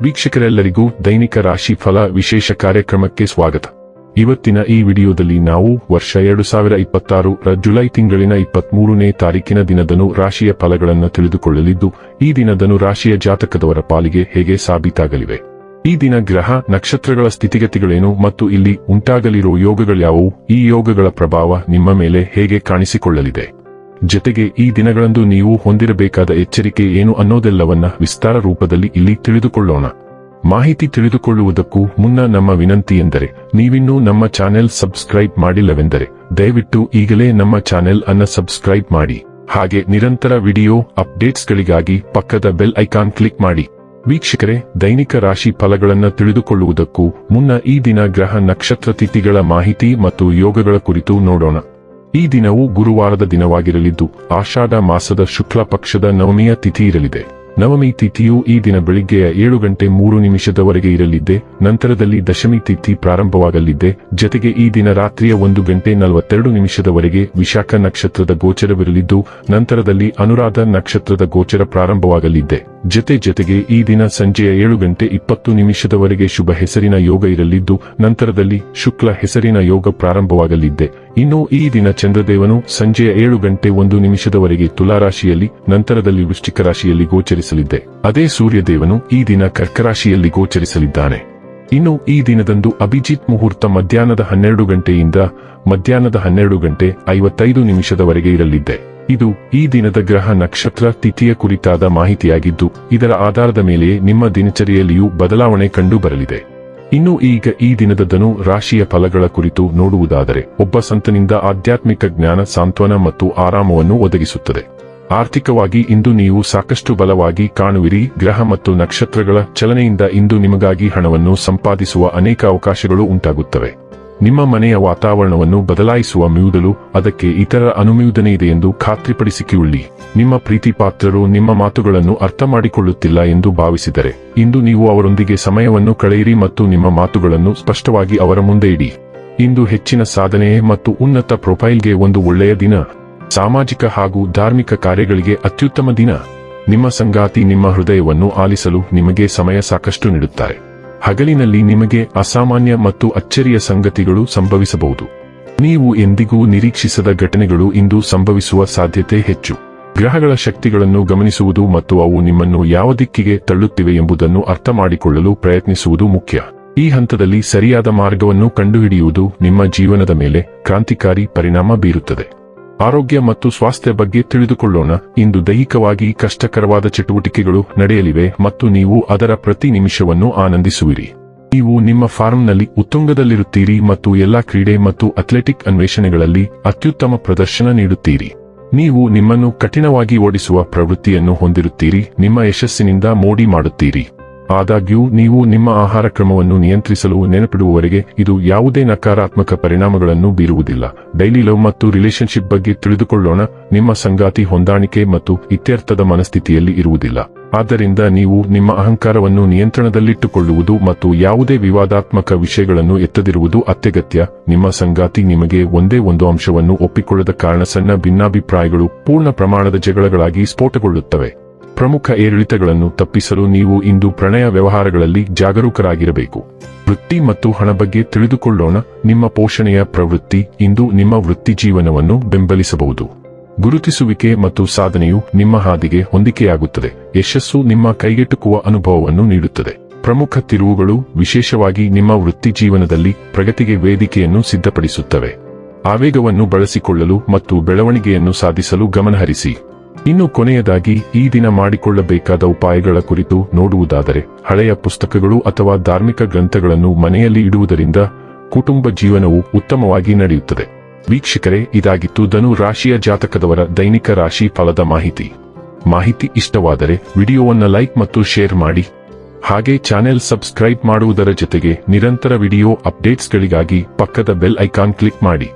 ವೀಕ್ಷಕರೆಲ್ಲರಿಗೂ ದೈನಿಕ ರಾಶಿ ಫಲ ವಿಶೇಷ ಕಾರ್ಯಕ್ರಮಕ್ಕೆ ಸ್ವಾಗತ. ಇವತ್ತಿನ ಈ ವಿಡಿಯೋದಲ್ಲಿ ನಾವು ವರ್ಷ 2026 ರ ಜುಲೈ ತಿಂಗಳಿನ 23ನೇ ತಾರೀಕಿನ ದಿನದನು ರಾಶಿಯ ಫಲಗಳನ್ನು ತಿಳಿದುಕೊಳ್ಳಲಿದ್ದು, ಈ ದಿನದನು ರಾಶಿಯ ಜಾತಕದವರ ಪಾಲಿಗೆ ಹೇಗೆ ಸಾಬೀತಾಗಲಿವೆ, ಈ ದಿನ ಗ್ರಹ ನಕ್ಷತ್ರಗಳ ಸ್ಥಿತಿಗತಿಗಳೇನು ಮತ್ತು ಇಲ್ಲಿ ಉಂಟಾಗಲಿರುವ ಯೋಗಗಳ್ಯಾವುವು, ಈ ಯೋಗಗಳ ಪ್ರಭಾವ ನಿಮ್ಮ ಮೇಲೆ ಹೇಗೆ ಕಾಣಿಸಿಕೊಳ್ಳಲಿದೆ, ಜೊತೆಗೆ ಈ ದಿನಗಳಂದು ನೀವು ಹೊಂದಿರಬೇಕಾದ ಎಚ್ಚರಿಕೆ ಏನು ಅನ್ನೋದೆಲ್ಲವನ್ನ ವಿಸ್ತಾರ ರೂಪದಲ್ಲಿ ಇಲ್ಲಿ ತಿಳಿದುಕೊಳ್ಳೋಣ. ಮಾಹಿತಿ ತಿಳಿದುಕೊಳ್ಳುವುದಕ್ಕೂ ಮುನ್ನ ನಮ್ಮ ವಿನಂತಿ ಎಂದರೆ, ನೀವಿನ್ನೂ ನಮ್ಮ ಚಾನೆಲ್ ಸಬ್ಸ್ಕ್ರೈಬ್ ಮಾಡಿಲ್ಲವೆಂದರೆ ದಯವಿಟ್ಟು ಈಗಲೇ ನಮ್ಮ ಚಾನೆಲ್ ಅನ್ನು ಸಬ್ಸ್ಕ್ರೈಬ್ ಮಾಡಿ. ಹಾಗೆ ನಿರಂತರ ವಿಡಿಯೋ ಅಪ್ಡೇಟ್ಸ್ಗಳಿಗಾಗಿ ಪಕ್ಕದ ಬೆಲ್ ಐಕಾನ್ ಕ್ಲಿಕ್ ಮಾಡಿ. ವೀಕ್ಷಕರೇ, ದೈನಿಕ ರಾಶಿ ಫಲಗಳನ್ನು ತಿಳಿದುಕೊಳ್ಳುವುದಕ್ಕೂ ಮುನ್ನ ಈ ದಿನ ಗ್ರಹ ನಕ್ಷತ್ರ ತಿಥಿಗಳ ಮಾಹಿತಿ ಮತ್ತು ಯೋಗಗಳ ಕುರಿತು ನೋಡೋಣ. ಈ ದಿನವು ಗುರುವಾರದ ದಿನವಾಗಿರಲಿದ್ದು, ಆಷಾಢ ಮಾಸದ ಶುಕ್ಲ ಪಕ್ಷದ ನವಮಿಯ ತಿಥಿ ಇರಲಿದೆ. ನವಮಿ ತಿಥಿಯು ಈ ದಿನ ಬೆಳಿಗ್ಗೆಯ 7:03 ಇರಲಿದ್ದೆ. ನಂತರದಲ್ಲಿ ದಶಮಿ ತಿಥಿ ಪ್ರಾರಂಭವಾಗಲಿದ್ದೆ. ಜೊತೆಗೆ ಈ ದಿನ ರಾತ್ರಿಯ 1:42 ವಿಶಾಖ ನಕ್ಷತ್ರದ ಗೋಚರವಿರಲಿದ್ದು, ನಂತರದಲ್ಲಿ ಅನುರಾಧ ನಕ್ಷತ್ರದ ಗೋಚರ ಪ್ರಾರಂಭವಾಗಲಿದ್ದೆ. ಜೊತೆಗೆ ಈ ದಿನ ಸಂಜೆಯ 7:20 ಶುಭ ಹೆಸರಿನ ಯೋಗ ಇರಲಿದ್ದು, ನಂತರದಲ್ಲಿ ಶುಕ್ಲ ಹೆಸರಿನ ಯೋಗ ಪ್ರಾರಂಭವಾಗಲಿದ್ದೆ. ಇನ್ನು ಈ ದಿನ ಚಂದ್ರದೇವನು ಸಂಜೆಯ 7:01 ತುಲಾರಾಶಿಯಲ್ಲಿ, ನಂತರದಲ್ಲಿ ವೃಶ್ಚಿಕ ರಾಶಿಯಲ್ಲಿ ಗೋಚರಿಸಲಿದ್ದೆ. ಅದೇ ಸೂರ್ಯದೇವನು ಈ ದಿನ ಕರ್ಕರಾಶಿಯಲ್ಲಿ ಗೋಚರಿಸಲಿದ್ದಾನೆ. ಇನ್ನು ಈ ದಿನದಂದು ಅಭಿಜಿತ್ ಮುಹೂರ್ತ ಮಧ್ಯಾಹ್ನದ 12 ಮಧ್ಯಾಹ್ನದ 12:55 ಇರಲಿದ್ದೆ. ಇದು ಈ ದಿನದ ಗ್ರಹ ನಕ್ಷತ್ರ ತಿಥಿಯ ಕುರಿತಾದ ಮಾಹಿತಿಯಾಗಿದ್ದು, ಇದರ ಆಧಾರದ ಮೇಲೆಯೇ ನಿಮ್ಮ ದಿನಚರಿಯಲ್ಲಿಯೂ ಬದಲಾವಣೆ ಕಂಡು ಬರಲಿದೆ. ಇನ್ನು ಈಗ ಈ ದಿನದ ಧನು ರಾಶಿಯ ಫಲಗಳ ಕುರಿತು ನೋಡುವುದಾದರೆ, ಒಬ್ಬ ಸಂತನಿಂದ ಆಧ್ಯಾತ್ಮಿಕ ಜ್ಞಾನ, ಸಾಂತ್ವನ ಮತ್ತು ಆರಾಮವನ್ನು ಒದಗಿಸುತ್ತದೆ. ಆರ್ಥಿಕವಾಗಿ ಇಂದು ನೀವು ಸಾಕಷ್ಟು ಬಲವಾಗಿ ಕಾಣುವಿರಿ. ಗ್ರಹ ಮತ್ತು ನಕ್ಷತ್ರಗಳ ಚಲನೆಯಿಂದ ಇಂದು ನಿಮಗಾಗಿ ಹಣವನ್ನು ಸಂಪಾದಿಸುವ ಅನೇಕ ಅವಕಾಶಗಳು ಉಂಟಾಗುತ್ತವೆ. ನಿಮ್ಮ ಮನೆಯ ವಾತಾವರಣವನ್ನು ಬದಲಾಯಿಸುವ ಮ್ಯೂದಲು ಅದಕ್ಕೆ ಇತರರ ಅನುಮೋದನೆ ಇದೆ ಎಂದು ಖಾತ್ರಿಪಡಿಸಿಕೊಳ್ಳಿ. ನಿಮ್ಮ ಪ್ರೀತಿ ಪಾತ್ರರು ನಿಮ್ಮ ಮಾತುಗಳನ್ನು ಅರ್ಥ ಮಾಡಿಕೊಳ್ಳುತ್ತಿಲ್ಲ ಎಂದು ಭಾವಿಸಿದರೆ, ಇಂದು ನೀವು ಅವರೊಂದಿಗೆ ಸಮಯವನ್ನು ಕಳೆಯಿರಿ ಮತ್ತು ನಿಮ್ಮ ಮಾತುಗಳನ್ನು ಸ್ಪಷ್ಟವಾಗಿ ಅವರ ಮುಂದೆ ಇಡಿ. ಇಂದು ಹೆಚ್ಚಿನ ಸಾಧನೆ ಮತ್ತು ಉನ್ನತ ಪ್ರೊಫೈಲ್ಗೆ ಒಂದು ಒಳ್ಳೆಯ ದಿನ. ಸಾಮಾಜಿಕ ಹಾಗೂ ಧಾರ್ಮಿಕ ಕಾರ್ಯಗಳಿಗೆ ಅತ್ಯುತ್ತಮ ದಿನ. ನಿಮ್ಮ ಸಂಗಾತಿ ನಿಮ್ಮ ಹೃದಯವನ್ನು ಆಲಿಸಲು ನಿಮಗೆ ಸಮಯ ಸಾಕಷ್ಟು ನೀಡುತ್ತಾರೆ. ಹಗಲಿನಲ್ಲಿ ನಿಮಗೆ ಅಸಾಮಾನ್ಯ ಮತ್ತು ಅಚ್ಚರಿಯ ಸಂಗತಿಗಳು ಸಂಭವಿಸಬಹುದು. ನೀವು ಎಂದಿಗೂ ನಿರೀಕ್ಷಿಸದ ಘಟನೆಗಳು ಇಂದು ಸಂಭವಿಸುವ ಸಾಧ್ಯತೆ ಹೆಚ್ಚು. ಗ್ರಹಗಳ ಶಕ್ತಿಗಳನ್ನು ಗಮನಿಸುವುದು ಮತ್ತು ಅವು ನಿಮ್ಮನ್ನು ಯಾವ ದಿಕ್ಕಿಗೆ ತಳ್ಳುತ್ತಿವೆ ಎಂಬುದನ್ನು ಅರ್ಥ ಮಾಡಿಕೊಳ್ಳಲು ಪ್ರಯತ್ನಿಸುವುದು ಮುಖ್ಯ. ಈ ಹಂತದಲ್ಲಿ ಸರಿಯಾದ ಮಾರ್ಗವನ್ನು ಕಂಡುಹಿಡಿಯುವುದು ನಿಮ್ಮ ಜೀವನದ ಮೇಲೆ ಕ್ರಾಂತಿಕಾರಿ ಪರಿಣಾಮ ಬೀರುತ್ತದೆ. ಆರೋಗ್ಯ ಮತ್ತು ಸ್ವಾಸ್ಥ್ಯ ಬಗ್ಗೆ ತಿಳಿದುಕೊಳ್ಳೋಣ. ಇಂದು ದೈಹಿಕವಾಗಿ ಕಷ್ಟಕರವಾದ ಚಟುವಟಿಕೆಗಳು ನಡೆಯಲಿವೆ ಮತ್ತು ನೀವು ಅದರ ಪ್ರತಿ ನಿಮಿಷವನ್ನು ಆನಂದಿಸುವಿರಿ. ನೀವು ನಿಮ್ಮ ಫಾರ್ಮ್ನಲ್ಲಿ ಉತ್ತುಂಗದಲ್ಲಿರುತ್ತೀರಿ ಮತ್ತು ಎಲ್ಲಾ ಕ್ರೀಡೆ ಮತ್ತು ಅಥ್ಲೆಟಿಕ್ ಅನ್ವೇಷಣೆಗಳಲ್ಲಿ ಅತ್ಯುತ್ತಮ ಪ್ರದರ್ಶನ ನೀಡುತ್ತೀರಿ. ನೀವು ನಿಮ್ಮನ್ನು ಕಠಿಣವಾಗಿ ಓಡಿಸುವ ಪ್ರವೃತ್ತಿಯನ್ನು ಹೊಂದಿರುತ್ತೀರಿ. ನಿಮ್ಮ ಯಶಸ್ಸಿನಿಂದ ಮೋಡಿ ಮಾಡುತ್ತೀರಿ. ಆದಾಗ್ಯೂ ನೀವು ನಿಮ್ಮ ಆಹಾರ ಕ್ರಮವನ್ನು ನಿಯಂತ್ರಿಸಲು ನೆನಪಿಡುವವರೆಗೆ ಇದು ಯಾವುದೇ ನಕಾರಾತ್ಮಕ ಪರಿಣಾಮಗಳನ್ನು ಬೀರುವುದಿಲ್ಲ. ಡೈಲಿ ಲವ್ ಮತ್ತು ರಿಲೇಶನ್ಶಿಪ್ ಬಗ್ಗೆ ತಿಳಿದುಕೊಳ್ಳೋಣ. ನಿಮ್ಮ ಸಂಗಾತಿ ಹೊಂದಾಣಿಕೆ ಮತ್ತು ಇತ್ಯರ್ಥದ ಮನಸ್ಥಿತಿಯಲ್ಲಿ ಇರುವುದಿಲ್ಲ. ಆದ್ದರಿಂದ ನೀವು ನಿಮ್ಮ ಅಹಂಕಾರವನ್ನು ನಿಯಂತ್ರಣದಲ್ಲಿಟ್ಟುಕೊಳ್ಳುವುದು ಮತ್ತು ಯಾವುದೇ ವಿವಾದಾತ್ಮಕ ವಿಷಯಗಳನ್ನು ಎತ್ತದಿರುವುದು ಅತ್ಯಗತ್ಯ. ನಿಮ್ಮ ಸಂಗಾತಿ ನಿಮಗೆ ಒಂದೇ ಒಂದು ಅಂಶವನ್ನು ಒಪ್ಪಿಕೊಳ್ಳದ ಕಾರಣ ಸಣ್ಣ ಭಿನ್ನಾಭಿಪ್ರಾಯಗಳು ಪೂರ್ಣ ಪ್ರಮಾಣದ ಜಗಳಗಳಾಗಿ ಸ್ಫೋಟಗೊಳ್ಳುತ್ತವೆ. ಪ್ರಮುಖ ಏರಿಳಿತಗಳನ್ನು ತಪ್ಪಿಸಲು ನೀವು ಇಂದು ಪ್ರಣಯ ವ್ಯವಹಾರಗಳಲ್ಲಿ ಜಾಗರೂಕರಾಗಿರಬೇಕು. ವೃತ್ತಿ ಮತ್ತು ಹಣ ಬಗ್ಗೆ ತಿಳಿದುಕೊಳ್ಳೋಣ. ನಿಮ್ಮ ಪೋಷಣೆಯ ಪ್ರವೃತ್ತಿ ಇಂದು ನಿಮ್ಮ ವೃತ್ತಿ ಜೀವನವನ್ನು ಬೆಂಬಲಿಸಬಹುದು. ಗುರುತಿಸುವಿಕೆ ಮತ್ತು ಸಾಧನೆಯು ನಿಮ್ಮ ಹಾದಿಗೆ ಹೊಂದಿಕೆಯಾಗುತ್ತದೆ. ಯಶಸ್ಸು ನಿಮ್ಮ ಕೈಗೆಟುಕುವ ಅನುಭವವನ್ನು ನೀಡುತ್ತದೆ. ಪ್ರಮುಖ ತಿರುವುಗಳು ವಿಶೇಷವಾಗಿ ನಿಮ್ಮ ವೃತ್ತಿ ಜೀವನದಲ್ಲಿ ಪ್ರಗತಿಗೆ ವೇದಿಕೆಯನ್ನು ಸಿದ್ಧಪಡಿಸುತ್ತವೆ. ಆವೇಗವನ್ನು ಬಳಸಿಕೊಳ್ಳಲು ಮತ್ತು ಬೆಳವಣಿಗೆಯನ್ನು ಸಾಧಿಸಲು ಗಮನಹರಿಸಿ. ಇನ್ನು ಕೊನೆಯದಾಗಿ ಈ ದಿನ ಮಾಡಿಕೊಳ್ಳಬೇಕಾದ ಉಪಾಯಗಳ ಕುರಿತು ನೋಡುವುದಾದರೆ, ಹಳೆಯ ಪುಸ್ತಕಗಳು ಅಥವಾ ಧಾರ್ಮಿಕ ಗ್ರಂಥಗಳನ್ನು ಮನೆಯಲ್ಲಿ ಇಡುವುದರಿಂದ ಕುಟುಂಬ ಜೀವನವು ಉತ್ತಮವಾಗಿ ನಡೆಯುತ್ತದೆ. ವೀಕ್ಷಕರೇ, ಇದಾಗಿತ್ತು ಧನು ರಾಶಿಯ ಜಾತಕದವರ ದೈನಿಕ ರಾಶಿ ಫಲದ ಮಾಹಿತಿ ಇಷ್ಟವಾದರೆ ವಿಡಿಯೋವನ್ನು ಲೈಕ್ ಮತ್ತು ಶೇರ್ ಮಾಡಿ. ಹಾಗೆ ಚಾನೆಲ್ ಸಬ್ಸ್ಕ್ರೈಬ್ ಮಾಡುವುದರ ಜೊತೆಗೆ ನಿರಂತರ ವಿಡಿಯೋ ಅಪ್ಡೇಟ್ಸ್ಗಳಿಗಾಗಿ ಪಕ್ಕದ ಬೆಲ್ ಐಕಾನ್ ಕ್ಲಿಕ್ ಮಾಡಿ.